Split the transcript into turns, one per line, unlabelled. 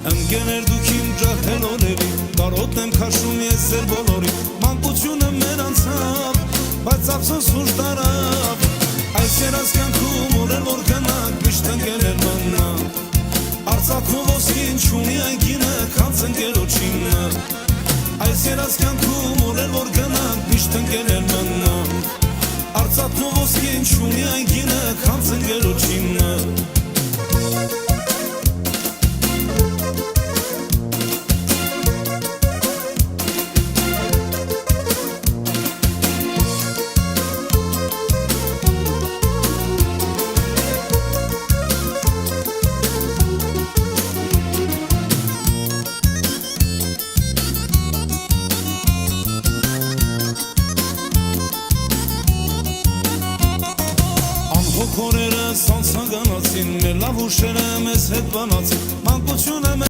Ընկերներ դուք իմ ջահելոների, կարոտ եմ քաշում ես ձեր բոլորի, մանկությունը մեր անցավ, բայց ափսոս ուշ տարավ, այս երաս կյանքում օրեր որ գնանք, միշտ ընկերներ մնանք, Արցախում ոսկին չունի այգինը, քանց ընկերոջինը, այս երաս կյանքում օրեր որ գնանք, միշտ ընկերներ մնանք, Արցախում ոսկին չունի այգինը, քանց ընկերոջինը Հոգորերը սանցագանացին, մեր լավ ուշերը մեզ հետ բանացին